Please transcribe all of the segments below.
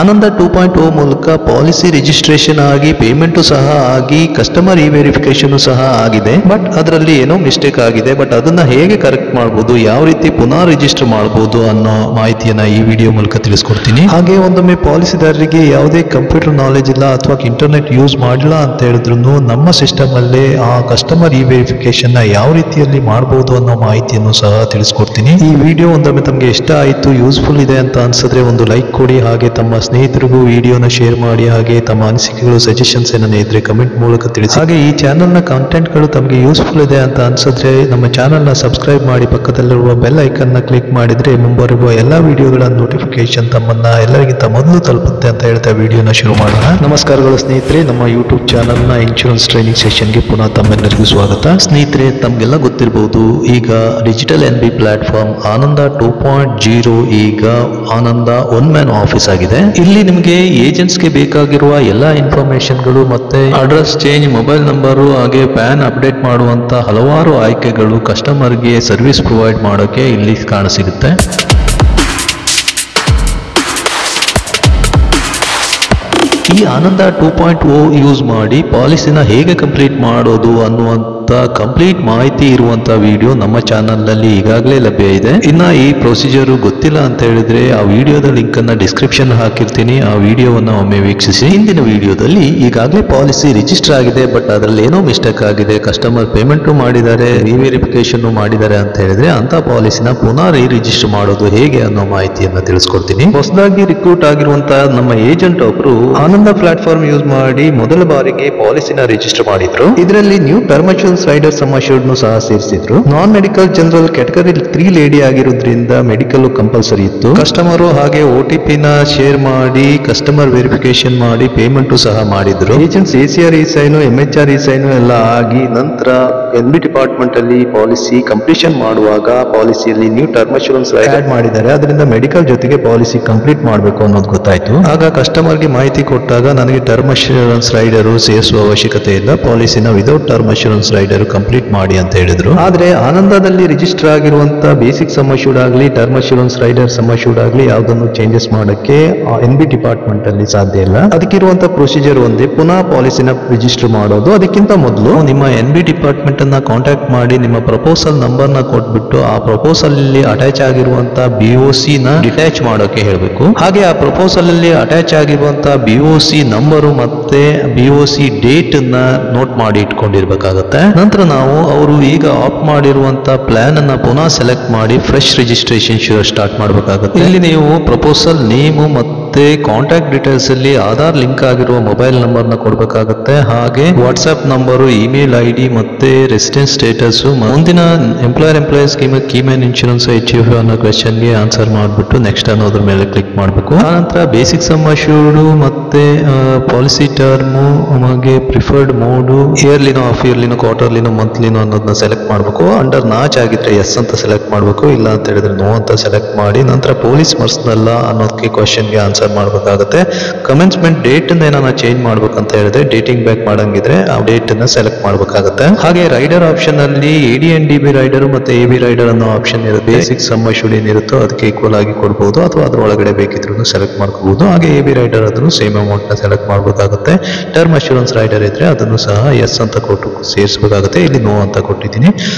ಆನಂದ 2.0 ಮೂಲಕ policy registration ಆಗಿ payment ಸಹ ಆಗಿ ಕಸ್ಟಮರ್ ವೆರಿಫಿಕೇಶನ್ ಸಹ ಆಗಿದೆ. ಬಟ್ ಅದರಲ್ಲಿ ಏನೋ ಮಿಸ್ಟೇಕ್ ಆಗಿದೆ. ಬಟ್ ಅದನ್ನ ಹೇಗೆ ಕರೆಕ್ಟ್ ಮಾಡಬಹುದು, ಯಾವ ರೀತಿ ಪುನಃ ರಿಜಿಸ್ಟರ್ ಮಾಡಬಹುದು ಅನ್ನೋ ಮಾಹಿತಿಯನ್ನ ಈ ವಿಡಿಯೋ ಮೂಲಕ ತಿಳಿಸ್ಕೊಡ್ತೀನಿ. ಹಾಗೆ ಒಂದೊಮ್ಮೆ ಪಾಲಿಸಿದಾರರಿಗೆ ಯಾವುದೇ ಕಂಪ್ಯೂಟರ್ ನಾಲೆಜ್ ಇಲ್ಲ ಅಥವಾ ಇಂಟರ್ನೆಟ್ ಯೂಸ್ ಮಾಡಿಲ್ಲ ಅಂತ ಹೇಳಿದ್ರು ನಮ್ಮ ಸಿಸ್ಟಮ್ ಅಲ್ಲೇ ಆ ಕಸ್ಟಮರ್ ವೆರಿಫಿಕೇಶನ್ ನ ಯಾವ ರೀತಿಯಲ್ಲಿ ಮಾಡಬಹುದು ಅನ್ನೋ ಮಾಹಿತಿಯನ್ನು ಸಹ ತಿಳಿಸ್ಕೊಡ್ತೀನಿ. ಈ ವಿಡಿಯೋ ಒಂದೊಮ್ಮೆ ತಮಗೆ ಇಷ್ಟ ಆಯಿತು, ಯೂಸ್ಫುಲ್ ಇದೆ ಅಂತ ಅನ್ಸಿದ್ರೆ ಒಂದು ಲೈಕ್ ಕೊಡಿ. ಹಾಗೆ ತಮ್ಮ ಸ್ನೇಹಿತರಿಗೂ ವಿಡಿಯೋನ ಶೇರ್ ಮಾಡಿ. ಹಾಗೆ ತಮ್ಮ ಅನಿಸಿಕೆಗಳು ಸಜೆಷನ್ಸ್ ಏನಾದ್ರು ಇದ್ರೆ ಕಮೆಂಟ್ ಮೂಲಕ ತಿಳಿಸಿ. ಹಾಗೆ ಈ ಚಾನೆಲ್ ನ ಕಂಟೆಂಟ್ಗಳು ತಮಗೆ ಯೂಸ್ಫುಲ್ ಇದೆ ಅಂತ ಅನ್ಸಿದ್ರೆ ನಮ್ಮ ಚಾನೆಲ್ ನ ಸಬ್ಸ್ಕ್ರೈಬ್ ಮಾಡಿ, ಪಕ್ಕದಲ್ಲಿರುವ ಬೆಲ್ ಐಕನ್ ನ ಕ್ಲಿಕ್ ಮಾಡಿದ್ರೆ ಮುಂಬರುವ ಎಲ್ಲಾ ವಿಡಿಯೋಗಳ ನೋಟಿಫಿಕೇಶನ್ ತಮ್ಮನ್ನ ಎಲ್ಲರಿಗಿಂತ ಮೊದಲು ತಲುಪುತ್ತೆ ಅಂತ ಹೇಳ್ತಾ ವಿಡಿಯೋನ ಶುರು ಮಾಡೋಣ. ನಮಸ್ಕಾರಗಳು ಸ್ನೇಹಿತರೆ, ನಮ್ಮ ಯೂಟ್ಯೂಬ್ ಚಾನೆಲ್ ನ ಇನ್ಶೂರೆನ್ಸ್ ಟ್ರೈನಿಂಗ್ ಸೆಷನ್ಗೆ ಪುನಃ ತಮ್ಮೆಲ್ಲರಿಗೂ ಸ್ವಾಗತ. ಸ್ನೇಹಿತರೆ, ತಮ್ಗೆಲ್ಲ ಗೊತ್ತಿರಬಹುದು, ಈಗ ಡಿಜಿಟಲ್ NB ಪ್ಲಾಟ್ಫಾರ್ಮ್ ಆನಂದ 2.0 ಈಗ ಆನಂದ ಒನ್ ಮ್ಯಾನ್ ಆಫೀಸ್ ಆಗಿದೆ. ಇಲ್ಲಿ ನಿಮಗೆ ಏಜೆಂಟ್ಸ್ಗೆ ಬೇಕಾಗಿರುವ ಎಲ್ಲಾ ಇನ್ಫಾರ್ಮೇಶನ್ಗಳು ಮತ್ತೆ ಅಡ್ರೆಸ್ ಚೇಂಜ್, ಮೊಬೈಲ್ ನಂಬರು, ಹಾಗೆ ಪ್ಯಾನ್ ಅಪ್ಡೇಟ್ ಮಾಡುವಂತ ಹಲವಾರು ಆಯ್ಕೆಗಳು ಕಸ್ಟಮರ್ಗೆ ಸರ್ವಿಸ್ ಪ್ರೊವೈಡ್ ಮಾಡೋಕೆ ಇಲ್ಲಿ ಕಾಣಸಿಗುತ್ತೆ. ಈ ಆನಂದ 2.0 ಯೂಸ್ ಮಾಡಿ ಪಾಲಿಸಿನ ಹೇಗೆ ಕಂಪ್ಲೀಟ್ ಮಾಡೋದು ಅನ್ನುವಂತ ಕಂಪ್ಲೀಟ್ ಮಾಹಿತಿ ಇರುವಂತ ವಿಡಿಯೋ ನಮ್ಮ ಚಾನೆಲ್ ನಲ್ಲಿ ಈಗಾಗಲೇ ಲಭ್ಯ ಇದೆ. ಇನ್ನ ಈ ಪ್ರೊಸೀಜರ್ ಗೊತ್ತಿಲ್ಲ ಅಂತ ಹೇಳಿದ್ರೆ ಆ ವಿಡಿಯೋದ ಲಿಂಕ್ ಅನ್ನ ಡಿಸ್ಕ್ರಿಪ್ಷನ್ ಹಾಕಿರ್ತೀನಿ, ಆ ವಿಡಿಯೋವನ್ನ ಒಮ್ಮೆ ವೀಕ್ಷಿಸಿ. ಹಿಂದಿನ ವಿಡಿಯೋದಲ್ಲಿ ಈಗಾಗಲೇ ಪಾಲಿಸಿ ರಿಜಿಸ್ಟರ್ ಆಗಿದೆ, ಬಟ್ ಅದರಲ್ಲಿ ಏನೋ ಮಿಸ್ಟೇಕ್ ಆಗಿದೆ, ಕಸ್ಟಮರ್ ಪೇಮೆಂಟ್ ಮಾಡಿದ್ದಾರೆ, ರಿವೆರಿಫಿಕೇಶನ್ ಮಾಡಿದ್ದಾರೆ ಅಂತ ಹೇಳಿದ್ರೆ ಅಂತ ಪಾಲಿಸಿನ ಪುನಃ ರಿಜಿಸ್ಟರ್ ಮಾಡೋದು ಹೇಗೆ ಅನ್ನೋ ಮಾಹಿತಿಯನ್ನ ತಿಳಿಸ್ಕೊಡ್ತೀನಿ. ಹೊಸದಾಗಿ ರಿಕ್ರೂಟ್ ಆಗಿರುವಂತಹ ನಮ್ಮ ಏಜೆಂಟ್ ಒಬ್ರು ಆನಂದ ಪ್ಲಾಟ್ಫಾರ್ಮ್ ಯೂಸ್ ಮಾಡಿ ಮೊದಲ ಬಾರಿಗೆ ಪಾಲಿಸಿನ ರಿಜಿಸ್ಟರ್ ಮಾಡಿದ್ರು. ಇದರಲ್ಲಿ new term insurance rider sum assured ಸಹ ಸೇರಿಸಿದ್ರು. Non medical general category 3 lady ಆಗಿರೋದ್ರಿಂದ ಮೆಡಿಕಲ್ ಕಂಪಲ್ಸರಿ ಇತ್ತು. ಕಸ್ಟಮರ್ ಹಾಗೆ OTP ನ ಶೇರ್ ಮಾಡಿ ಕಸ್ಟಮರ್ ವೆರಿಫಿಕೇಶನ್ ಮಾಡಿ ಪೇಮೆಂಟ್ ಸಹ ಮಾಡಿದ್ರು. Agents ACR sign MHR sign ಎಲ್ಲ ಆಗಿ ನಂತರ NB ಡಿಪಾರ್ಟ್ಮೆಂಟ್ ಅಲ್ಲಿ ಪಾಲಿಸಿ ಕಂಪ್ಲೀಷನ್ ಮಾಡುವಾಗ ಪಾಲಿಸಿಯಲ್ಲಿ ನ್ಯೂ ಟರ್ಮ್ ಇನ್ಶೂರೆನ್ಸ್ ಆಡ್ ಮಾಡಿದ್ದಾರೆ. ಅದರಿಂದ ಮೆಡಿಕಲ್ ಜೊತೆಗೆ ಪಾಲಿಸಿ ಕಂಪ್ಲೀಟ್ ಮಾಡಬೇಕು ಅನ್ನೋದು ಗೊತ್ತಾಯ್ತು. ಆಗ ಕಸ್ಟಮರ್ಗೆ ಮಾಹಿತಿ ಕೊಟ್ಟಾಗ ನನಗೆ ಟರ್ಮ್ ಇನ್ಶೂರೆನ್ಸ್ ರೈಡರ್ ಸೇರಿಸುವ ಅವಶ್ಯಕತೆ ಇಲ್ಲ, ಪಾಲಿಸಿನ without term insurance rider complete ಮಾಡಿ ಅಂತ ಹೇಳಿದ್ರು. ಆದ್ರೆ ಆನಂದದಲ್ಲಿ ರಿಜಿಸ್ಟರ್ ಆಗಿರುವಂತ ಬೇಸಿಕ್ ಸಮ್ ಅಶ್ಯೂರ್ಡ್ ಆಗಲಿ term insurance rider sum assured ಆಗಲಿ ಯಾವುದನ್ನು ಚೇಂಜಸ್ ಮಾಡಕ್ಕೆ NB ಡಿಪಾರ್ಟ್ಮೆಂಟ್ ಅಲ್ಲಿ ಸಾಧ್ಯ ಇಲ್ಲ. ಅದಕ್ಕಿರುವಂತ ಪ್ರೊಸೀಜರ್ ಒಂದೇ, ಪುನಃ ಪಾಲಿಸಿನ ರಿಜಿಸ್ಟರ್ ಮಾಡೋದು. ಅದಕ್ಕಿಂತ ಮೊದಲು ನಿಮ್ಮ NB ಡಿಪಾರ್ಟ್ಮೆಂಟ್ ಅನ್ನ ಕಾಂಟ್ಯಾಕ್ಟ್ ಮಾಡಿ ನಿಮ್ಮ ಪ್ರಪೋಸಲ್ ನಂಬರ್ ನ ಕೊಟ್ಬಿಟ್ಟು ಆ ಪ್ರಪೋಸಲ್ ಅಲ್ಲಿ ಅಟ್ಯಾಚ್ ಆಗಿರುವಂತ BOC ನ ಡಿಟ್ಯಾಚ್ ಮಾಡೋಕೆ ಹೇಳಬೇಕು. ಹಾಗೆ ಆ ಪ್ರಪೋಸಲ್ ಅಲ್ಲಿ ಅಟ್ಯಾಚ್ ಆಗಿರುವಂತ BOC ನಂಬರು ಮತ್ತೆ BOC ಡೇಟ್ ನ ನೋಟ್ ಮಾಡಿ ಇಟ್ಕೊಂಡಿರ್ಬೇಕಾಗತ್ತೆ. ನಂತರ ನಾವು ಅವರು ಈಗ ಆಪ್ಟ್ ಮಾಡಿರುವಂತ ಪ್ಲಾನ್ ಅನ್ನ ಪುನಃ ಸೆಲೆಕ್ಟ್ ಮಾಡಿ ಫ್ರೆಶ್ ರಿಜಿಸ್ಟ್ರೇಷನ್ ಸ್ಟಾರ್ಟ್ ಮಾಡಬೇಕಾಗುತ್ತೆ. ಇಲ್ಲಿ ನೀವು ಪ್ರಪೋಸಲ್ ನೇಮು ಮತ್ತೆ ಕಾಂಟ್ಯಾಕ್ಟ್ ಡೀಟೇಲ್ಸ್ ಅಲ್ಲಿ ಆಧಾರ್ ಲಿಂಕ್ ಆಗಿರುವ ಮೊಬೈಲ್ ನಂಬರ್ ನ ಕೊಡಬೇಕಾಗುತ್ತೆ. ಹಾಗೆ ವಾಟ್ಸ್ಆಪ್ ನಂಬರು, ಇಮೇಲ್ ID ಮತ್ತೆ ರೆಸಿಡೆನ್ಸ್ ಸ್ಟೇಟಸ್, ಮುಂದಿನ ಎಂಪ್ಲಾಯರ್ ಸ್ಕೀಮ್ ಕೀಮ್ಯಾನ್ ಇನ್ಶೂರೆನ್ಸ್ HUF ಅನ್ನೋ ಕ್ವೆಶ್ಚನ್ ಗೆ ಆನ್ಸರ್ ಮಾಡಿಬಿಟ್ಟು ನೆಕ್ಸ್ಟ್ ಅನ್ನೋದ್ರ ಮೇಲೆ ಕ್ಲಿಕ್ ಮಾಡಬೇಕು. ಆನಂತರ ಬೇಸಿಕ್ ಸಮ್ ಅಶ್ಯೂರ್ಡ್ ಮತ್ತೆ ಪಾಲಿಸಿ ಟರ್ಮು, ಹಾಗೆ ಪ್ರಿಫರ್ಡ್ ಮೋಡು, ಇಯರ್ಲಿನೋ, ಹಾಫ್ ಇಯರ್ಲಿನೋ, ಕ್ವಾರ್ಟರ್ಲಿನೋ, ಮಂತ್ಲಿನೋ ಅನ್ನೋದನ್ನ ಸೆಲೆಕ್ಟ್ ಮಾಡಬೇಕು. ಅಂಡರ್ ನಾಚ್ ಆಗಿದ್ರೆ ಎಸ್ ಅಂತ ಸೆಲೆಕ್ಟ್ ಮಾಡಬೇಕು, ಇಲ್ಲ ಅಂತ ಹೇಳಿದ್ರೆ ನೋ ಅಂತ ಸೆಲೆಕ್ಟ್ ಮಾಡಿ ನಂತರ ಪೊಲೀಸ್ ಮರ್ಸ್ನಲ್ಲ ಅನ್ನೋದಕ್ಕೆ ಕ್ವಶನ್ಗೆ ಆನ್ಸರ್ ಮಾಡಬೇಕಾಗುತ್ತೆ. ಕಮೆನ್ಸ್ಮೆಂಟ್ ಡೇಟ್ ಏನಾನ ಚೇಂಜ್ ಮಾಡ್ಬೇಕಂತ ಹೇಳಿದ್ರೆ ಡೇಟಿಂಗ್ ಬ್ಯಾಕ್ ಮಾಡಂಗಿದ್ರೆ ಆ ಡೇಟ್ ಅನ್ನ ಸೆಲೆಕ್ಟ್ ಮಾಡಬೇಕಾಗುತ್ತೆ. ಹಾಗೆ ರೈಡರ್ ಆಪ್ಷನ್ ಅಲ್ಲಿ AD and DB ರೈಡರ್ ಮತ್ತೆ AB ರೈಡರ್ ಅನ್ನೋ ಆಪ್ಷನ್ ಇರುತ್ತೆ. ಬೇಸಿಕ್ ಸಮ್ ಅಶ್ಯೂರ್ಡ್ ಏನಿರುತ್ತೋ ಅದಕ್ಕೆ ಈಕ್ವಲ್ ಆಗಿ ಕೊಡಬಹುದು ಅಥವಾ ಅದ್ರ ಒಳಗಡೆ ಬೇಕಿದ್ರು ಸೆಲೆಕ್ಟ್ ಮಾಡ್ಕೋಬಹುದು. ಹಾಗೆ AB ರೈಡರ್ ಅದನ್ನು ಸೇಮ್ ಅಮೌಂಟ್ ನ ಸೆಲೆಕ್ಟ್ ಮಾಡಬೇಕಾಗುತ್ತೆ. ಟರ್ಮ್ ಇನ್ಶೂರೆನ್ಸ್ ರೈಡರ್ ಇದ್ರೆ ಅದನ್ನು ಸಹ ಎಸ್ ಅಂತ ಕೊಟ್ಟು ಸೇರಿಸಬೇಕಾಗುತ್ತೆ. ಇಲ್ಲಿ ನೋ ಅಂತ ಕೊಟ್ಟಿದ್ದೀನಿ.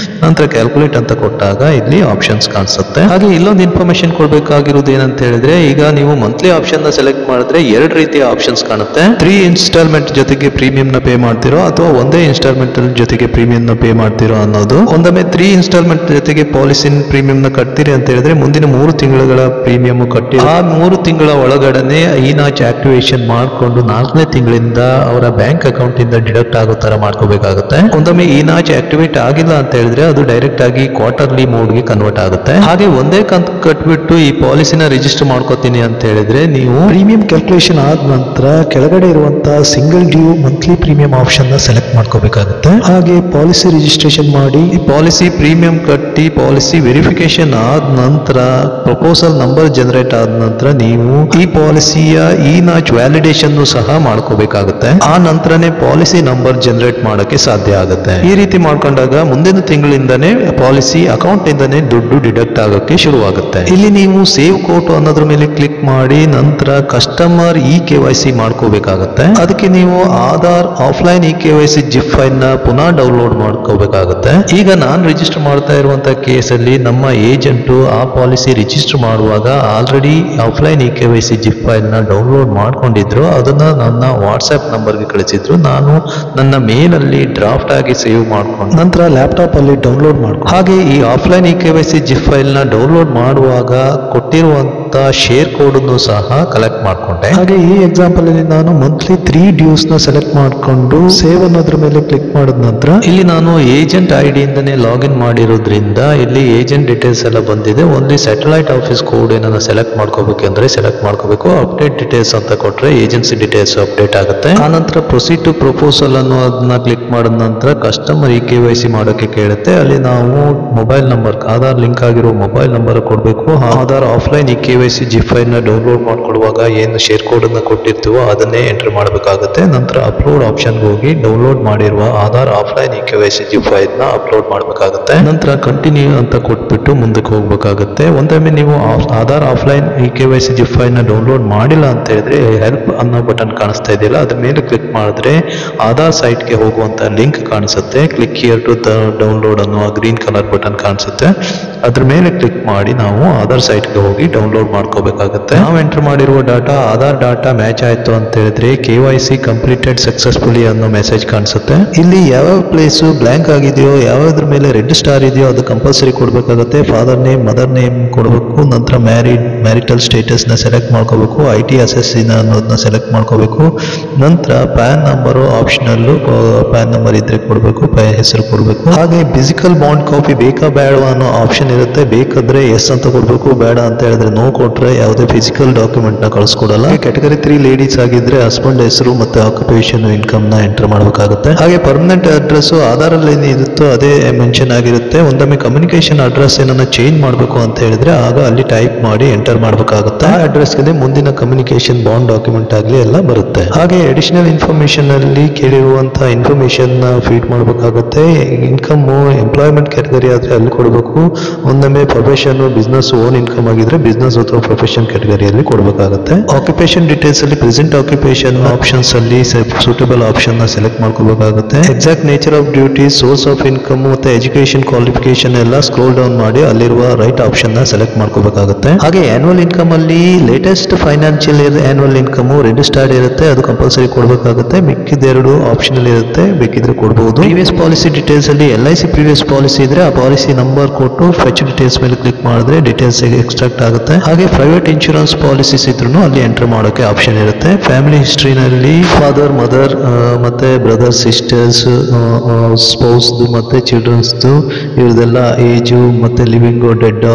ನಂತರ ಕ್ಯಾಲ್ಕುಲೇಟ್ ಅಂತ ಕೊಟ್ಟಾಗ ಇಲ್ಲಿ ಆಪ್ಷನ್ಸ್ ಕಾಣಿಸುತ್ತೆ. ಹಾಗೆ ಇಲ್ಲೊಂದು ಇನ್ಫಾರ್ಮೇಶನ್ ಕೊಡಬೇಕಾಗಿರೋದು ಏನಂತ ಹೇಳಿದ್ರೆ, ಈಗ ನೀವು ಮಂತ್ಲಿ ಆಪ್ಷನ್ ನ ಸೆಲೆಕ್ಟ್ ಮಾಡಿದ್ರೆ 2 ರೀತಿಯ ಆಪ್ಷನ್ಸ್ ಕಾಣುತ್ತೆ. 3 ಇನ್ಸ್ಟಾಲ್ಮೆಂಟ್ ಜೊತೆಗೆ ಪ್ರೀಮಿಯಂ ನ ಪೇ ಮಾಡ್ತಿರೋ ಅಥವಾ ಒಂದೇ ಇನ್ಸ್ಟಾಲ್ಮೆಂಟ್ ಜೊತೆಗೆ ಪ್ರೀಮಿಯಂ ನ ಪೇ ಮಾಡ್ತಿರೋ ಅನ್ನೋದು. ಒಂದೊಮ್ಮೆ 3 ಇನ್ಸ್ಟಾಲ್ಮೆಂಟ್ ಜೊತೆಗೆ ಪಾಲಿಸಿ ಪ್ರೀಮಿಯಂ ನ ಕಟ್ತೀರಿ ಅಂತ ಹೇಳಿದ್ರೆ ಮುಂದಿನ 3 ತಿಂಗಳ ಪ್ರೀಮಿಯಂ ಕಟ್ಟಿ ಆ 3 ತಿಂಗಳ ಒಳಗಡೆ ಇನಾಚ್ ಆಕ್ಟಿವೇಶನ್ ಮಾಡಿಕೊಂಡು 4ನೇ ತಿಂಗಳಿಂದ ಅವರ ಬ್ಯಾಂಕ್ ಅಕೌಂಟ್ ಇಂದ ಡಿಡಕ್ಟ್ ಆಗೋ ತರ ಮಾಡ್ಕೋಬೇಕಾಗುತ್ತೆ. ಒಂದೊಮ್ಮೆ ಇನಾಚ್ ಆಕ್ಟಿವೇಟ್ ಆಗಿಲ್ಲ ಅಂತ ಹೇಳಿದ್ರೆ ಅದು ಡೈರೆಕ್ಟ್ ಆಗಿ ಕ್ವಾರ್ಟರ್ಲಿ ಮೋಡ್ ಗೆ ಕನ್ವರ್ಟ್ ಆಗುತ್ತೆ. ಹಾಗೆ ಒಂದೇ ಕಂತು ಕಟ್ಬಿಟ್ಟು ಈ ಪಾಲಿಸಿನ ರಿಜಿಸ್ಟರ್ ಮಾಡ್ಕೋತೀನಿ ಅಂತ ಹೇಳಿದ್ರೆ ನೀವು ಪ್ರೀಮಿಯಂ ಕ್ಯಾಲ್ಕುಲೇಷನ್ ಆದ ನಂತರ ಕೆಳಗಡೆ ಇರುವಂತಹ single due monthly premium option ನ ಸೆಲೆಕ್ಟ್ ಮಾಡ್ಕೋಬೇಕಾಗುತ್ತೆ. ಹಾಗೆ ಪಾಲಿಸಿ ರಿಜಿಸ್ಟ್ರೇಷನ್ ಮಾಡಿ ಪಾಲಿಸಿ ಪ್ರೀಮಿಯಂ ಕಟ್ಟಿ ಪಾಲಿಸಿ ವೆರಿಫಿಕೇಶನ್ ಆದ ನಂತರ ಪ್ರಪೋಸಲ್ ನಂಬರ್ ಜನರೇಟ್ ಆದ ನಂತರ ನೀವು ಈ ಪಾಲಿಸಿಯ ಇನಾಚ್ ವ್ಯಾಲಿಡಿಟಿ ವ್ಯಾಲಿಡೇಷನ್ ಸಹ ಮಾಡ್ಕೋಬೇಕಾಗುತ್ತೆ. ಆ ನಂತರನೇ ಪಾಲಿಸಿ ನಂಬರ್ ಜನರೇಟ್ ಮಾಡಕ್ಕೆ ಸಾಧ್ಯ ಆಗುತ್ತೆ. ಈ ರೀತಿ ಮಾಡ್ಕೊಂಡಾಗ ಮುಂದಿನ ತಿಂಗಳಿಂದನೇ ಪಾಲಿಸಿ ಅಕೌಂಟ್ ಇಂದನೇ ದುಡ್ಡು ಡಿಡಕ್ಟ್ ಆಗೋಕ್ಕೆ ಶುರುವಾಗುತ್ತೆ. ಇಲ್ಲಿ ನೀವು ಸೇವ್ ಕೋಟ್ ಅನ್ನೋದ್ರ ಮೇಲೆ ಕ್ಲಿಕ್ ಮಾಡಿ ನಂತರ ಕಸ್ಟಮರ್ KYC ಮಾಡ್ಕೋಬೇಕಾಗುತ್ತೆ. ಅದಕ್ಕೆ ನೀವು Aadhaar offline KYC zip file ನ ಪುನಃ ಡೌನ್ಲೋಡ್ ಮಾಡ್ಕೋಬೇಕಾಗುತ್ತೆ. ಈಗ ನಾನು ರಿಜಿಸ್ಟರ್ ಮಾಡ್ತಾ ಇರುವಂತಹ ಕೇಸಲ್ಲಿ ನಮ್ಮ ಏಜೆಂಟು ಆ ಪಾಲಿಸಿ ರಿಜಿಸ್ಟರ್ ಮಾಡುವಾಗ already offline KYC zip file ನ ಡೌನ್ಲೋಡ್ ಮಾಡ್ಕೊಂಡಿದ್ರು. ಅದನ್ನ ನನ್ನ ವಾಟ್ಸ್ಆಪ್ ನಂಬರ್ಗೆ ಕಳಿಸಿದ್ರು. ನಾನು ನನ್ನ ಮೇಲ್ ಅಲ್ಲಿ ಡ್ರಾಫ್ಟ್ ಆಗಿ ಸೇವ್ ಮಾಡ್ಕೊಂಡು ನಂತರ ಲ್ಯಾಪ್ಟಾಪ್ ಅಲ್ಲಿ ಡೌನ್ಲೋಡ್ ಮಾಡ್ಕೊಂಡು ಹಾಗೆ ಈ ಆಫ್ಲೈನ್ KYC ಜಿಪ್ ಫೈಲ್ ನ ಡೌನ್ಲೋಡ್ ಮಾಡುವಾಗ ಕೊಟ್ಟಿರುವಂತ ಶೇರ್ ಕೋಡ್ ಅನ್ನು ಸಹ ಕಲೆಕ್ಟ್ ಮಾಡ್ಕೊಂಡೆ. ಹಾಗೆ ಈ ಎಕ್ಸಾಂಪಲ್ ಅಲ್ಲಿ ನಾನು ಮಂತ್ಲಿ 3 ಡ್ಯೂಸ್ ನ ಸೆಲೆಕ್ಟ್ ಮಾಡಿಕೊಂಡು ಸೇವ್ ಅನ್ನೋದ್ರ ಮೇಲೆ ಕ್ಲಿಕ್ ಮಾಡಿದ ನಂತರ ಇಲ್ಲಿ ನಾನು ಏಜೆಂಟ್ ID ಇಂದನೇ ಲಾಗಿನ್ ಮಾಡಿರೋದ್ರಿಂದ ಇಲ್ಲಿ ಏಜೆಂಟ್ ಡೀಟೇಲ್ಸ್ ಎಲ್ಲ ಬಂದಿದೆ. ಓನ್ಲಿ ಸ್ಯಾಟಲೈಟ್ ಆಫೀಸ್ ಕೋಡ್ ಏನನ್ನ ಸೆಲೆಕ್ಟ್ ಮಾಡ್ಕೋಬೇಕಂದ್ರೆ ಸೆಲೆಕ್ಟ್ ಮಾಡ್ಕೋಬೇಕು. ಅಪ್ಡೇಟ್ ಡೀಟೇಲ್ಸ್ ಅಂತ ಕೊಟ್ರೆ ಏಜೆನ್ಸಿ ಡೀಟೇಲ್ಸ್ ಅಪ್ಡೇಟ್ ಆಗುತ್ತೆ. ಆ ನಂತರ ಪ್ರೊಸೀಡ್ ಟು ಪ್ರಪೋಸಲ್ ಅನ್ನೋದನ್ನ ಕ್ಲಿಕ್ ಮಾಡಿದ ನಂತರ ಕಸ್ಟಮರ್ KYC ಮಾಡೋಕೆ ಕೇಳುತ್ತೆ. ಅಲ್ಲಿ ನಾವು ಮೊಬೈಲ್ ನಂಬರ್ ಆಧಾರ್ ಲಿಂಕ್ ಆಗಿರೋ ಮೊಬೈಲ್ ನಂಬರ್ ಕೊಡಬೇಕು. Aadhaar offline KYC zip file ನ ಡೌನ್ಲೋಡ್ ಮಾಡ್ಕೊಳ್ಳುವಾಗ ಏನು ಶೇರ್ ಕೋಡ್ ಅನ್ನ ಕೊಟ್ಟಿರ್ತೀವೋ ಅದನ್ನೇ ಎಂಟರ್ ಮಾಡಬೇಕಾಗುತ್ತೆ. ನಂತರ ಅಪ್ಲೋಡ್ ಆಪ್ಷನ್ ಹೋಗಿ ಡೌನ್ಲೋಡ್ ಮಾಡಿರುವ Aadhaar offline KYC zip file ನ ಅಪ್ಲೋಡ್ ಮಾಡಬೇಕಾಗುತ್ತೆ. ನಂತರ ಕಂಟಿನ್ಯೂ ಅಂತ ಕೊಟ್ಬಿಟ್ಟು ಮುಂದಕ್ಕೆ ಹೋಗ್ಬೇಕಾಗುತ್ತೆ. ಒಂದೊಮ್ಮೆ ನೀವು Aadhaar offline KYC zip file ನ ಡೌನ್ಲೋಡ್ ಮಾಡಿಲ್ಲ ಅಂತ ಹೇಳಿದ್ರೆ ಹೆಲ್ಪ್ ಅನ್ನೋ ಬಟನ್ ಕಾಣಿಸ್ತಾ ಇದೆಯಲ್ಲ, ಅದ್ರ ಮೇಲೆ ಕ್ಲಿಕ್ ಮಾಡಿದ್ರೆ ಆಧಾರ್ ಸೈಟ್ಗೆ ಹೋಗುವಂತ ಲಿಂಕ್ ಕಾಣಿಸುತ್ತೆ. ಕ್ಲಿಕ್ ಹಿಯರ್ ಟು ಡೌನ್ಲೋಡ್ ಅನ್ನೋ ಗ್ರೀನ್ ಕಲರ್ ಬಟನ್ ಕಾಣಿಸುತ್ತೆ. ಅದ್ರ ಮೇಲೆ ಕ್ಲಿಕ್ ಮಾಡಿ ನಾವು ಆಧಾರ್ ಸೈಟ್ಗೆ ಹೋಗಿ ಡೌನ್ಲೋಡ್ ಮಾಡ್ಕೋಬೇಕಾಗುತ್ತೆ. ನಾವು ಎಂಟರ್ ಮಾಡಿರುವ ಡಾಟಾ ಆಧಾರ್ ಡಾಟಾ ಮ್ಯಾಚ್ ಆಯ್ತು ಅಂತ ಹೇಳಿದ್ರೆ KYC ಕಂಪ್ಲೀಟೆಡ್ ಸಕ್ಸಸ್ಫುಲಿ ಅನ್ನೋ ಮೆಸೇಜ್ ಕಾಣಿಸುತ್ತೆ. ಇಲ್ಲಿ ಯಾವ ಪ್ಲೇಸ್ ಬ್ಲಾಂಕ್ ಆಗಿದೆಯೋ ಯಾವ್ದ್ರ ಮೇಲೆ ರೆಡ್ ಸ್ಟಾರ್ ಇದೆಯೋ ಅದು ಕಂಪಲ್ಸರಿ ಕೊಡಬೇಕಾಗುತ್ತೆ. ಫಾದರ್ ನೇಮ್ ಮದರ್ ನೇಮ್ ಕೊಡಬೇಕು. ನಂತರ ಮ್ಯಾರಿಟಲ್ ಸ್ಟೇಟಸ್ ನ ಸೆಲೆಕ್ಟ್ ಮಾಡ್ಕೋಬೇಕು. IT ಅಸೆಸ್ಸಿನ ಅನ್ನೋದನ್ನ ಸೆಲೆಕ್ಟ್ ಮಾಡ್ಕೋಬೇಕು. ನಂತರ PAN number optional, PAN number ಇದ್ರೆ ಕೊಡಬೇಕು, ಹೆಸರು ಕೊಡಬೇಕು. ಹಾಗೆ ಫಿಸಿಕಲ್ ಬಾಂಡ್ ಕಾಪಿ ಬೇಕಾ ಬೇಡವಾ ಅನ್ನೋ ಆಪ್ಷನ್ ಇರುತ್ತೆ. ಬೇಕಾದ್ರೆ ಎಸ್ ಅಂತ ಕೊಡಬೇಕು, ಬೇಡ ಅಂತ ಹೇಳಿದ್ರೆ ನೋ ಕೊಟ್ರೆ ಯಾವುದೇ ಫಿಸಿಕಲ್ ಡಾಕ್ಯುಮೆಂಟ್ ನ ಕಳಿಸ್ಕೊಡಲ್ಲ. ಕ್ಯಾಟಗರಿ 3 ಲೇಡೀಸ್ ಆಗಿದ್ರೆ ಹಸ್ಬೆಂಡ್ ಹೆಸರು ಮತ್ತೆ ಆಕ್ಯುಪೇಷನ್ ಇನ್ಕಮ್ ನ ಎಂಟರ್ ಮಾಡಬೇಕಾಗುತ್ತೆ. ಹಾಗೆ ಪರ್ಮನೆಂಟ್ ಅಡ್ರೆಸ್ ಆಧಾರಲ್ಲಿ ಏನಿರುತ್ತೋ ಅದೇ ಮೆನ್ಷನ್ ಆಗಿರುತ್ತೆ. ಒಂದೊಮ್ಮೆ ಕಮ್ಯುನಿಕೇಶನ್ ಅಡ್ರೆಸ್ ಏನನ್ನ ಚೇಂಜ್ ಮಾಡಬೇಕು ಅಂತ ಹೇಳಿದ್ರೆ ಆಗ ಅಲ್ಲಿ ಟೈಪ್ ಮಾಡಿ ಎಂಟರ್ ಮಾಡಬೇಕಾಗುತ್ತೆ. ಆ ಅಡ್ರೆಸ್ಗೆ ಮುಂದಿನ ಕಮ್ಯುನಿಕೇಶನ್ ಬಾಂಡ್ ಡಾಕ್ಯುಮೆಂಟ್ ಆಗಲಿ ಎಲ್ಲ ಬರುತ್ತೆ. ಹಾಗೆ ಅಡಿಷನಲ್ ಇನ್ಫಾರ್ಮೇಶನ್ ಅಲ್ಲಿ ಕೇಳಿರುವಂತಹ ಇನ್ಫಾರ್ಮೇಶನ್ ನ ಫೀಡ್ ಮಾಡಬೇಕಾಗುತ್ತೆ. ಇನ್ಕಮ್ ಎಂಪ್ಲಾಯ್ಮೆಂಟ್ ಕ್ಯಾಟಗರಿ ಆದ್ರೆ ಅಲ್ಲಿ ಕೊಡಬೇಕು. ಒಂದೊಮ್ಮೆ ಪ್ರೊಫೆಷನ್ ಬಿಸ್ನೆಸ್ ಓನ್ ಇನ್ಕಮ್ ಆಗಿದ್ರೆ ಬಿಸ್ನೆಸ್ ಅಥವಾ ಪ್ರೊಫೆಷನ್ ಕ್ಯಾಟಗರಿಯಲ್ಲಿ ಕೊಡಬೇಕಾಗುತ್ತೆ. ಆಕ್ಯುಪೇಷನ್ ಡೀಟೇಲ್ಸ್ ಅಲ್ಲಿ ಪ್ರೆಸೆಂಟ್ ಆಕ್ಯುಪೇಷನ್ ಆಪ್ಷನ್ಸ್ ಅಲ್ಲಿ ಸೂಟಬಲ್ ಆಪ್ಷನ್ ನ ಸೆಲೆಕ್ಟ್ ಮಾಡ್ಕೋಬೇಕಾಗುತ್ತೆ. Exact nature of duty, source of income ಮತ್ತೆ ಎಜುಕೇಶನ್ ಕ್ವಾಲಿಫಿಕೇಶನ್ ಎಲ್ಲ ಸ್ಕ್ರೋಲ್ ಡೌನ್ ಮಾಡಿ ಅಲ್ಲಿರುವ ರೈಟ್ ಆಪ್ಷನ್ ನ ಸೆಲೆಕ್ಟ್ ಮಾಡ್ಕೋಬೇಕಾಗುತ್ತೆ. ಹಾಗೆ ಆನ್ಯುವಲ್ ಇನ್ಕಮ್ ಅಲ್ಲಿ latest financial year annual income registered ಇರುತ್ತೆ, ಅದು ಕಂಪಲ್ಸರಿ ಕೊಡಬೇಕಾಗುತ್ತೆ. ಮಿಕ್ಕಿದೆರಡು ಆಪ್ಷನಲ್ ಇರುತ್ತೆ, ಬೇಕಿದ್ರೆ ಕೊಡಬಹುದು. ಪ್ರೀವಿಯಸ್ ಪಾಲಿಸಿ ಡೀಟೇಲ್ಸ್ ಅಲ್ಲಿ LIC ಪ್ರೀವಿಯಸ್ ಪಾಲಿಸಿ ಇದ್ರೆ ಆ ಪಾಲಿಸಿ ನಂಬರ್ ಕೊಟ್ಟು ಫೆಚ್ ಡೀಟೇಲ್ಸ್ ಮೇಲೆ ಕ್ಲಿಕ್ ಮಾಡಿದ್ರೆ ಡೀಟೇಲ್ಸ್ ಎಕ್ಸ್ಟ್ರಾಕ್ಟ್ ಆಗುತ್ತೆ. ಹಾಗೆ ಪ್ರೈವೇಟ್ ಇನ್ಶೂರೆನ್ಸ್ ಪಾಲಿಸೀಸ್ ಇದ್ರೂ ಅಲ್ಲಿ ಎಂಟರ್ ಮಾಡೋಕೆ ಆಪ್ಷನ್ ಇರುತ್ತೆ. ಫ್ಯಾಮಿಲಿ ಹಿಸ್ಟ್ರಿನಲ್ಲಿ ಫಾದರ್ ಮದರ್ ಮತ್ತೆ ಬ್ರದರ್ ಸಿಸ್ಟರ್ಸ್ ಸ್ಪೌಸ್ ಮತ್ತೆ ಚಿಲ್ಡ್ರನ್ಸ್ ಇವ್ರದೆಲ್ಲ ಏಜು ಮತ್ತೆ ಲಿವಿಂಗ್ ಡೆಡ್,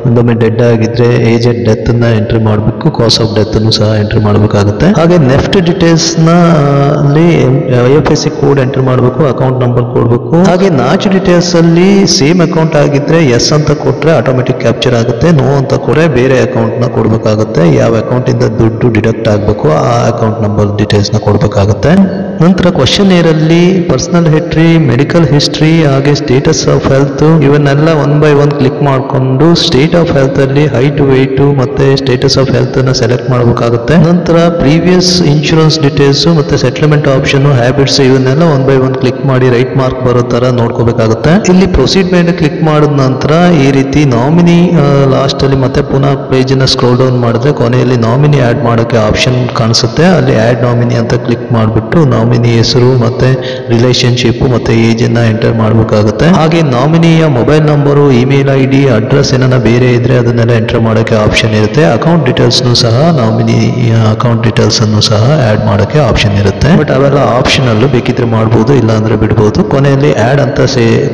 ಒಂದೊಮ್ಮೆ ಡೆಡ್ ಆಗಿದ್ರೆ ಏಜ್ ಅಂಡ್ ಡೆತ್ ನ ಎಂಟ್ರಿ ಮಾಡಬೇಕು. ಕಾಸ್ ಆಫ್ ಡೆತ್ ಅನ್ನು ಸಹ ಎಂಟ್ರಿ ಮಾಡಬೇಕಾಗುತ್ತೆ. ಹಾಗೆ ನೆಫ್ಟ್ ಡೀಟೇಲ್ಸ್ ನ ಅಲ್ಲಿ IFSC ಕೋಡ್ ಎಂಟರ್ ಮಾಡಬೇಕು, ಅಕೌಂಟ್ ನಂಬರ್ ಕೊಡಬೇಕು. ಹಾಗೆ ನಾಚ್ ಡೀಟೇಲ್ಸ್ ಅಲ್ಲಿ ಸೇಮ್ ಅಕೌಂಟ್ ಆಗಿದ್ರೆ ಎಸ್ ಅಂತ ಕೊಟ್ರೆ ಆಟೋಮೆಟಿಕ್ ಕ್ಯಾಪ್ಚರ್ ಆಗುತ್ತೆ, ನೋ ಅಂತ ಕೊಟ್ರೆ ಬೇರೆ ಅಕೌಂಟ್ ನ ಕೊಡಬೇಕಾಗುತ್ತೆ. ಯಾವ ಅಕೌಂಟ್ ಇಂದ ದುಡ್ಡು ಡಿಡಕ್ಟ್ ಆಗಬೇಕು ಆ ಅಕೌಂಟ್ ನಂಬರ್ ಡೀಟೇಲ್ಸ್ ನ ಕೊಡಬೇಕಾಗುತ್ತೆ. ನಂತರ ಕ್ವಶನ್ ಏರಲ್ಲಿ ಪರ್ಸನಲ್ ಹಿಸ್ಟ್ರಿ, ಮೆಡಿಕಲ್ ಹಿಸ್ಟ್ರಿ ಹಾಗೆ ಸ್ಟೇಟಸ್ ಆಫ್ ಹೆಲ್ತ್ ಇವನ್ನೆಲ್ಲ 1 by 1 ಕ್ಲಿಕ್ ಮಾಡಿಕೊಂಡು ಸ್ಟೇಟ್ ಆಫ್ ಹೆಲ್ತ್ ಅಲ್ಲಿ ಹೈಟ್, weight ಮತ್ತೆ ಸ್ಟೇಟಸ್ ಆಫ್ ಹೆಲ್ತ್ ನ ಸೆಲೆಕ್ಟ್ ಮಾಡಬೇಕಾಗುತ್ತೆ. ನಂತರ ಪ್ರೀವಿಯಸ್ ಇನ್ಶೂರೆನ್ಸ್ ಡೀಟೇಲ್ಸ್ ಮತ್ತೆ ಸೆಟಲ್ಮೆಂಟ್ ಆಪ್ಷನ್, ಹ್ಯಾಬಿಟ್ಸ್ ಇವನ್ನೆಲ್ಲ 1 by 1 ಕ್ಲಿಕ್ ಮಾಡಿ ರೈಟ್ ಮಾರ್ಕ್ ಬರೋ ತರ ನೋಡ್ಕೋಬೇಕಾಗುತ್ತೆ. ಇಲ್ಲಿ ಪ್ರೊಸೀಡ್ ಮೇಲೆ ಕ್ಲಿಕ್ ಮಾಡಿದ ನಂತರ ಈ ರೀತಿ ನಾಮಿನಿ ಲಾಸ್ಟ್ ಅಲ್ಲಿ ಮತ್ತೆ ಪುನಃ ಪೇಜ್ ನ ಸ್ಕ್ರೋಲ್ ಡೌನ್ ಮಾಡಿದ್ರೆ ಕೊನೆಯಲ್ಲಿ ನಾಮಿನಿ ಆಡ್ ಮಾಡೋಕೆ ಆಪ್ಷನ್ ಕಾಣಿಸುತ್ತೆ. ಅಲ್ಲಿ ಆಡ್ ನಾಮಿನಿ ಅಂತ ಕ್ಲಿಕ್ ಮಾಡಿಬಿಟ್ಟು ನಾಮಿನಿ ಹೆಸರು ಮತ್ತೆ ರಿಲೇಶನ್ಶಿಪ್ ಮತ್ತೆ ಏಜ್ ಅನ್ನ ಎಂಟರ್ ಮಾಡಬೇಕಾಗುತ್ತೆ. ಹಾಗೆ ನಾಮಿನಿಯ mobile number, email ID, address ಏನಾರ ಬೇರೆ ಇದ್ರೆ ಅದನ್ನೆಲ್ಲ ಎಂಟರ್ ಮಾಡೋಕೆ ಆಪ್ಷನ್ ಇರುತ್ತೆ. ಅಕೌಂಟ್ ಡೀಟೇಲ್ಸ್ ಸಹ ನಾಮಿನಿ ಅಕೌಂಟ್ ಡೀಟೇಲ್ಸ್ ಅನ್ನು ಸಹ ಆಡ್ ಮಾಡೋಕೆ ಆಪ್ಷನ್ ಇರುತ್ತೆ. ಬಟ್ ಅವೆಲ್ಲ ಆಪ್ಷನಲ್, ಬೇಕಿದ್ರೆ ಮಾಡಬಹುದು, ಇಲ್ಲ ಅಂದ್ರೆ ಬಿಡಬಹುದು. ಕೊನೆಯಲ್ಲಿ ಆಡ್ ಅಂತ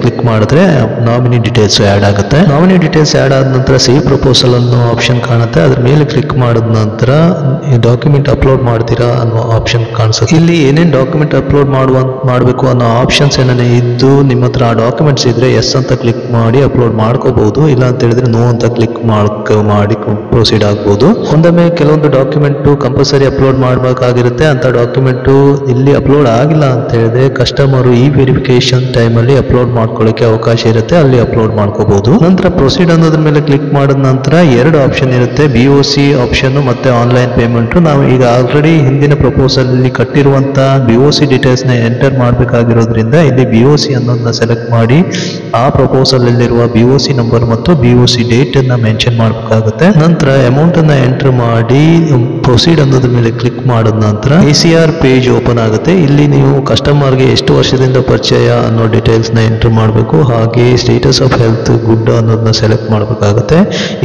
ಕ್ಲಿಕ್ ಮಾಡಿದ್ರೆ ನಾಮಿನಿ ಡೀಟೇಲ್ಸ್ ಆಡ್ ಆಗುತ್ತೆ. ನಾಮಿನಿ ಡೀಟೇಲ್ಸ್ ಆಡ್ ಆದ ನಂತರ ಸೇವ್ ಪ್ರಪೋಸಲ್ ಅನ್ನೋ ಆಪ್ಷನ್ ಆಪ್ಷನ್ ಕಾಣುತ್ತೆ. ಅದ್ರ ಮೇಲೆ ಕ್ಲಿಕ್ ಮಾಡಿದ ನಂತರ ಡಾಕ್ಯುಮೆಂಟ್ ಅಪ್ಲೋಡ್ ಮಾಡ್ತೀರಾ ಅನ್ನೋ ಆಪ್ಷನ್ ಕಾಣಿಸುತ್ತೆ. ಇಲ್ಲಿ ಏನೇನು ಡಾಕ್ಯುಮೆಂಟ್ ಅಪ್ಲೋಡ್ ಮಾಡಬೇಕು ಅನ್ನೋ ಆಪ್ಷನ್ಸ್ ಏನೇ ಇದ್ದು ನಿಮ್ಮ ಹತ್ರ ಆ ಡಾಕ್ಯುಮೆಂಟ್ಸ್ ಇದ್ರೆ ಎಸ್ ಅಂತ ಕ್ಲಿಕ್ ಮಾಡಿ ಅಪ್ಲೋಡ್ ಮಾಡ್ಕೋಬಹುದು. ಇಲ್ಲ ಅಂತ ಹೇಳಿದ್ರೆ ನೋ ಅಂತ ಕ್ಲಿಕ್ ಮಾಡಿ ಪ್ರೊಸೀಡ್ ಆಗ್ಬೋದು. ಒಂದೊಮ್ಮೆ ಕೆಲವೊಂದು ಡಾಕ್ಯುಮೆಂಟ್ ಕಂಪಲ್ಸರಿ ಅಪ್ಲೋಡ್ ಮಾಡಬೇಕಾಗಿರುತ್ತೆ. ಅಂತ ಡಾಕ್ಯುಮೆಂಟ್ ಇಲ್ಲಿ ಅಪ್ಲೋಡ್ ಆಗಿಲ್ಲ ಅಂತ ಹೇಳಿದ್ರೆ ಕಸ್ಟಮರ್ ಈ ವೆರಿಫಿಕೇಶನ್ ಟೈಮ್ ಅಲ್ಲಿ ಅಪ್ಲೋಡ್ ಮಾಡ್ಕೊಳ್ಳಿಕ್ಕೆ ಅವಕಾಶ ಇರುತ್ತೆ, ಅಲ್ಲಿ ಅಪ್ಲೋಡ್ ಮಾಡ್ಕೋಬಹುದು. ನಂತರ ಪ್ರೊಸೀಡ್ ಅನ್ನೋದ್ರ ಮೇಲೆ ಕ್ಲಿಕ್ ಮಾಡಿದ ನಂತರ ಎರಡು ಆಪ್ಷನ್ ಇರುತ್ತೆ, BOC ಆಪ್ಷನ್ ಮತ್ತೆ ಆನ್ಲೈನ್ ಪೇಮೆಂಟ್. ನಾವು ಈಗ ಆಲ್ರೆಡಿ ಹಿಂದಿನ ಪ್ರಪೋಸಲ್ ಅಲ್ಲಿ ಕಟ್ಟಿರುವಂತ BOC ಡೀಟೇಲ್ಸ್ ನ ಎಂಟರ್ ಮಾಡಬೇಕಾಗಿರೋದ್ರಿಂದ ಇಲ್ಲಿ BOC ಅನ್ನೋದನ್ನ ಸೆಲೆಕ್ಟ್ ಮಾಡಿ ಆ ಪ್ರಪೋಸಲ್ ಅಲ್ಲಿರುವ BOC ನಂಬರ್ ಮತ್ತು BOC ಡೇಟ್ ಅನ್ನ ಮೆನ್ಷನ್ ಮಾಡಬೇಕಾಗುತ್ತೆ. ನಂತರ ಅಮೌಂಟ್ ಅನ್ನ ಎಂಟರ್ ಮಾಡಿ ಪ್ರೊಸೀಡ್ ಅನ್ನೋದ್ರ ಮೇಲೆ ಕ್ಲಿಕ್ ಮಾಡಿದ ನಂತರ ACR ಪೇಜ್ ಓಪನ್ ಆಗುತ್ತೆ. ಇಲ್ಲಿ ನೀವು ಕಸ್ಟಮರ್ಗೆ ಎಷ್ಟು ವರ್ಷದಿಂದ ಪರಿಚಯ ಅನ್ನೋ ಡೀಟೇಲ್ಸ್ ನ ಎಂಟರ್ ಮಾಡಬೇಕು. ಹಾಗೆ ಸ್ಟೇಟಸ್ ಆಫ್ ಹೆಲ್ತ್ ಗುಡ್ ಅನ್ನೋದನ್ನ ಸೆಲೆಕ್ಟ್ ಮಾಡಬೇಕಾಗುತ್ತೆ.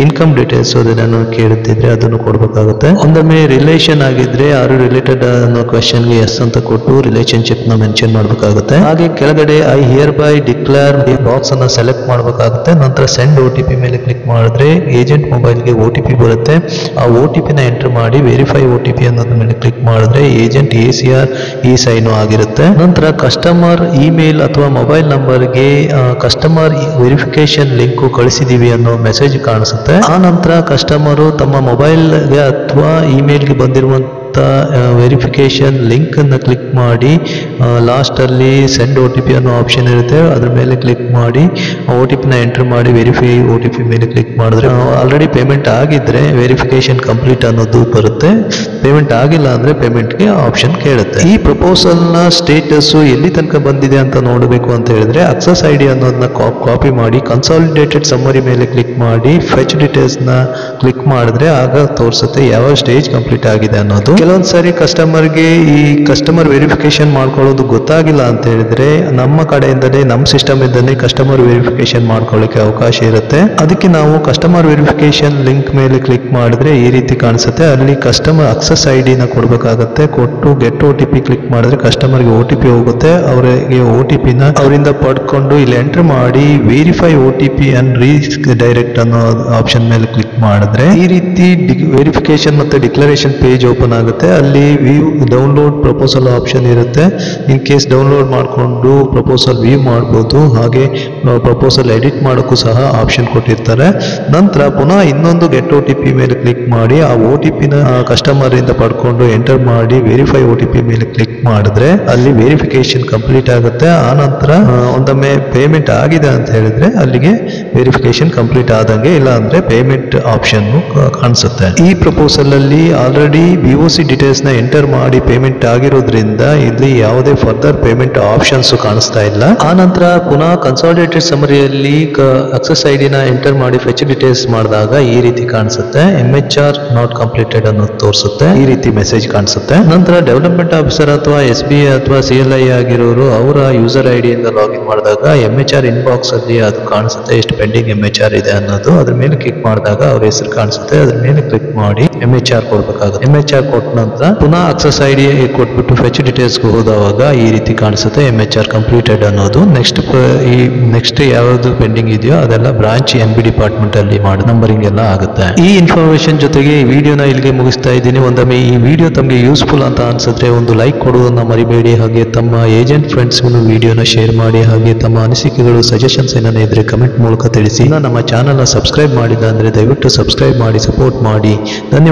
ಇನ್ಕಮ್ ಡೀಟೇಲ್ಸ್ ಅದನ್ನು ಕೇಳುತ್ತಿದ್ರೆ ಅದನ್ನು ಕೊಡಬೇಕಾಗುತ್ತೆ. ಒಂದೊಮ್ಮೆ ರಿಲೇಷನ್ ಆಗಿದ್ರೆ ಯಾರು ರಿಲೇಟೆಡ್ ಅನ್ನೋ ಕ್ವೆಶ್ಚನ್ ಗೆ ಎಸ್ ಅಂತ ಕೊಟ್ಟು ರಿಲೇಶನ್ಶಿಪ್ ನ ಮೆನ್ಷನ್ ಮಾಡಬೇಕಾಗುತ್ತೆ. ಹಾಗೆ ಕೆಳಗಡೆ I here by declare box ಅನ್ನ ಸೆಲೆಕ್ಟ್ ಮಾಡಬೇಕಾಗುತ್ತೆ. ನಂತರ ಸೆಂಡ್ OTP ಮೇಲೆ ಕ್ಲಿಕ್ ಮಾಡಿದ್ರೆ ಏಜೆಂಟ್ ಮೊಬೈಲ್ಗೆ OTP ಬರುತ್ತೆ. ಆ OTP ನ ಎಂಟರ್ ಮಾಡಿ ವೆರಿಫೈ OTP ಅನ್ನೋದ್ರ ಮೇಲೆ ಕ್ಲಿಕ್ ಮಾಡಿದ್ರೆ ಏಜೆಂಟ್ ACR ಈ ಸೈನ್ ಆಗಿರುತ್ತೆ. ನಂತರ ಕಸ್ಟಮರ್ ಇಮೇಲ್ ಅಥವಾ ಮೊಬೈಲ್ ನಂಬರ್ಗೆ ಕಸ್ಟಮರ್ ವೆರಿಫಿಕೇಶನ್ ಲಿಂಕ್ ಕಳಿಸಿದೀವಿ ಅನ್ನೋ ಮೆಸೇಜ್ ಕಾಣಿಸುತ್ತೆ. ಆ ನಂತರ ಕಸ್ಟಮರು ತಮ್ಮ ಮೊಬೈಲ್ಗೆ ಅಥವಾ ಇಮೇಲ್ಗೆ ಬಂದಿರುವಂತ ವೆರಿಫಿಕೇಶನ್ ಲಿಂಕ್ ಅನ್ನು ಕ್ಲಿಕ್ ಮಾಡಿ ಲಾಸ್ಟ್ ಅಲ್ಲಿ ಸೆಂಡ್ OTP ಅನ್ನೋ ಆಪ್ಷನ್ ಇರುತ್ತೆ, ಅದ್ರ ಮೇಲೆ ಕ್ಲಿಕ್ ಮಾಡಿ OTP ನ ಎಂಟರ್ ಮಾಡಿ ವೆರಿಫೈ OTP ಮೇಲೆ ಕ್ಲಿಕ್ ಮಾಡಿದ್ರೆ ಆಲ್ರೆಡಿ ಪೇಮೆಂಟ್ ಆಗಿದ್ರೆ ವೆರಿಫಿಕೇಶನ್ ಕಂಪ್ಲೀಟ್ ಅನ್ನೋದು ಬರುತ್ತೆ. ಪೇಮೆಂಟ್ ಆಗಿಲ್ಲ ಅಂದ್ರೆ ಪೇಮೆಂಟ್ ಗೆ ಆಪ್ಷನ್ ಕೇಳುತ್ತೆ. ಈ ಪ್ರಪೋಸಲ್ ನ ಸ್ಟೇಟಸ್ ಎಲ್ಲಿ ತನಕ ಬಂದಿದೆ ಅಂತ ನೋಡಬೇಕು ಅಂತ ಹೇಳಿದ್ರೆ ಅಕ್ಸೆಸ್ ID ಅನ್ನೋದನ್ನ ಕಾಪಿ ಮಾಡಿ ಕನ್ಸಾಲಿಡೇಟೆಡ್ ಸಮ್ಮರಿ ಮೇಲೆ ಕ್ಲಿಕ್ ಮಾಡಿ ಫೆಚ್ ಡೀಟೇಲ್ಸ್ ನ ಕ್ಲಿಕ್ ಮಾಡಿದ್ರೆ ಆಗ ತೋರಿಸುತ್ತೆ ಯಾವ ಸ್ಟೇಜ್ ಕಂಪ್ಲೀಟ್ ಆಗಿದೆ ಅನ್ನೋದು. ಕೆಲವೊಂದ್ ಸಾರಿ ಕಸ್ಟಮರ್ಗೆ ಈ ಕಸ್ಟಮರ್ ವೆರಿಫಿಕೇಶನ್ ಮಾಡ್ಕೊಳ್ಳೋದು ಗೊತ್ತಾಗಿಲ್ಲ ಅಂತ ಹೇಳಿದ್ರೆ ನಮ್ಮ ಕಡೆಯಿಂದಲೇ ನಮ್ಮ ಸಿಸ್ಟಮ್ ಇಂದಲೇ ಕಸ್ಟಮರ್ ವೆರಿಫಿಕೇಶನ್ ಮಾಡ್ಕೊಳ್ಳಿಕ್ಕೆ ಅವಕಾಶ ಇರುತ್ತೆ. ಅದಕ್ಕೆ ನಾವು ಕಸ್ಟಮರ್ ವೆರಿಫಿಕೇಶನ್ ಲಿಂಕ್ ಮೇಲೆ ಕ್ಲಿಕ್ ಮಾಡಿದ್ರೆ ಈ ರೀತಿ ಕಾಣಿಸುತ್ತೆ. ಅಲ್ಲಿ ಕಸ್ಟಮರ್ ಅಕ್ಸೆಸ್ ID ನ ಕೊಡಬೇಕಾಗುತ್ತೆ. ಕೊಟ್ಟು ಗೆಟ್ OTP ಕ್ಲಿಕ್ ಮಾಡಿದ್ರೆ ಕಸ್ಟಮರ್ಗೆ OTP ಹೋಗುತ್ತೆ. ಅವರಿಗೆ OTP ನ ಅವರಿಂದ ಪಡ್ಕೊಂಡು ಇಲ್ಲಿ ಎಂಟರ್ ಮಾಡಿ ವೆರಿಫೈ OTP ಅಂಡ್ ಡೈರೆಕ್ಟ್ ಅನ್ನೋ ಆಪ್ಷನ್ ಮೇಲೆ ಕ್ಲಿಕ್ ಮಾಡಿದ್ರೆ ಈ ರೀತಿ ವೆರಿಫಿಕೇಶನ್ ಮತ್ತೆ ಡಿಕ್ಲರೇಷನ್ ಪೇಜ್ ಓಪನ್ ಆಗುತ್ತೆ. ಅಲ್ಲಿ ವ್ಯೂ ಡೌನ್ಲೋಡ್ ಪ್ರಪೋಸಲ್ ಆಪ್ಷನ್ ಇರುತ್ತೆ. ಇನ್ ಕೇಸ್ ಡೌನ್ಲೋಡ್ ಮಾಡಿಕೊಂಡು ಪ್ರಪೋಸಲ್ ವ್ಯೂ ಮಾಡಬಹುದು. ಹಾಗೆ ಪ್ರಪೋಸಲ್ ಎಡಿಟ್ ಮಾಡೋಕ್ಕೂ ಸಹ ಆಪ್ಷನ್ ಕೊಟ್ಟಿರ್ತಾರೆ. ನಂತರ ಪುನಃ ಇನ್ನೊಂದು ಗೆಟ್ OTP ಮೇಲೆ ಕ್ಲಿಕ್ ಮಾಡಿ ಆ OTP ನ ಕಸ್ಟಮರ್ ಇಂದ ಪಡ್ಕೊಂಡು ಎಂಟರ್ ಮಾಡಿ ವೆರಿಫೈ OTP ಮೇಲೆ ಕ್ಲಿಕ್ ಮಾಡಿದ್ರೆ ಅಲ್ಲಿ ವೆರಿಫಿಕೇಶನ್ ಕಂಪ್ಲೀಟ್ ಆಗುತ್ತೆ. ಆ ನಂತರ ಒಂದೊಮ್ಮೆ ಪೇಮೆಂಟ್ ಆಗಿದೆ ಅಂತ ಹೇಳಿದ್ರೆ ಅಲ್ಲಿಗೆ ವೆರಿಫಿಕೇಶನ್ ಕಂಪ್ಲೀಟ್ ಆದಂಗೆ, ಇಲ್ಲ ಅಂದ್ರೆ ಪೇಮೆಂಟ್ ಆಪ್ಷನ್ ಕಾಣಿಸುತ್ತೆ. ಈ ಪ್ರಪೋಸಲ್ ಅಲ್ಲಿ ಆಲ್ರೆಡಿ BOC ಡೀಟೇಲ್ಸ್ ನ ಎಂಟರ್ ಮಾಡಿ ಪೇಮೆಂಟ್ ಆಗಿರೋದ್ರಿಂದ ಇಲ್ಲಿ ಯಾವುದೇ ಫರ್ದರ್ ಪೇಮೆಂಟ್ ಆಪ್ಷನ್ಸ್ ಕಾಣಿಸ್ತಾ ಇಲ್ಲ. ಆ ನಂತರ ಪುನಃ ಕನ್ಸಾಲಿಡೇಟೆಡ್ ಸಮರಿಯಲ್ಲಿ ಅಕ್ಸೆಸ್ ID ನ ಎಂಟರ್ ಮಾಡಿ ಫೆಚ್ ಡೀಟೇಲ್ಸ್ ಮಾಡಿದಾಗ ಈ ರೀತಿ ಕಾಣಿಸುತ್ತೆ. MHR ನಾಟ್ ಕಂಪ್ಲೀಟೆಡ್ ಅನ್ನೋದು ತೋರಿಸುತ್ತೆ. ಈ ರೀತಿ ಮೆಸೇಜ್ ಕಾಣಿಸುತ್ತೆ. ನಂತರ ಡೆವಲಪ್ಮೆಂಟ್ ಆಫೀಸರ್ ಅಥವಾ SBI ಅಥವಾ CLI ಆಗಿರೋರು ಅವರ ಯೂಸರ್ ID ಇಂದ ಲಾಗಿನ್ ಮಾಡಿದಾಗ MHR ಇನ್ಬಾಕ್ಸ್ ಅಲ್ಲಿ ಅದು ಕಾಣಿಸುತ್ತೆ ಎಷ್ಟು ಪೆಂಡಿಂಗ್ MHR ಇದೆ ಅನ್ನೋದು. ಅದ್ರ ಮೇಲೆ ಕ್ಲಿಕ್ ಮಾಡಿದಾಗ ಅವ್ರ ಹೆಸರು ಕಾಣಿಸುತ್ತೆ. ಅದ್ರ ಮೇಲೆ ಕ್ಲಿಕ್ ಮಾಡಿ MHR ಕೊಡ್ಬೇಕಾಗುತ್ತೆ. MHR ಕೊಟ್ಟ ನಂತರ ಪುನಃ ಅಕ್ಸೆಸ್ ID ಕೊಟ್ಬಿಟ್ಟು ಫೆಚ್ ಡೀಟೇಲ್ಸ್ ಹೋದಾಗ ಈ ರೀತಿ ಕಾಣಿಸುತ್ತೆ MHR ಕಂಪ್ಲೀಟೆಡ್ ಅನ್ನೋದು. ನೆಕ್ಸ್ಟ್ ಯಾವ್ದು ಪೆಂಡಿಂಗ್ ಇದೆಯೋ ಅದೆಲ್ಲ ಬ್ರಾಂಚ್ NB ಡಿಪಾರ್ಟ್ಮೆಂಟ್ ಅಲ್ಲಿ ಮಾಡಿ ನಂಬರಿಂಗ್ ಎಲ್ಲ ಆಗುತ್ತೆ. ಈ ಇನ್ಫಾರ್ಮೇಶನ್ ಜೊತೆಗೆ ಈ ವಿಡಿಯೋನ ಇಲ್ಲಿಗೆ ಮುಗಿಸ್ತಾ ಇದ್ದೀನಿ. ಒಂದೊಮ್ಮೆ ಈ ವಿಡಿಯೋ ತಮಗೆ ಯೂಸ್ಫುಲ್ ಅಂತ ಅನ್ಸಿದ್ರೆ ಒಂದು ಲೈಕ್ ಕೊಡುವುದನ್ನ ಮರಿಬೇಡಿ. ಹಾಗೆ ತಮ್ಮ ಏಜೆಂಟ್ ಫ್ರೆಂಡ್ಸ್ಗೂ ವಿಡಿಯೋನ ಶೇರ್ ಮಾಡಿ. ಹಾಗೆ ತಮ್ಮ ಅನಿಸಿಕೆಗಳು ಸಜೆಷನ್ಸ್ ಏನಾದ್ರು ಇದ್ರೆ ಕಮೆಂಟ್ ಮೂಲಕ ತಿಳಿಸಿ. ನಮ್ಮ ಚಾನಲ್ನ ಸಬ್ಸ್ಕ್ರೈಬ್ ಮಾಡಿಲ್ಲ ಅಂದ್ರೆ ದಯವಿಟ್ಟು ಸಬ್ಸ್ಕ್ರೈಬ್ ಮಾಡಿ ಸಪೋರ್ಟ್ ಮಾಡಿ. ಧನ್ಯವಾದ.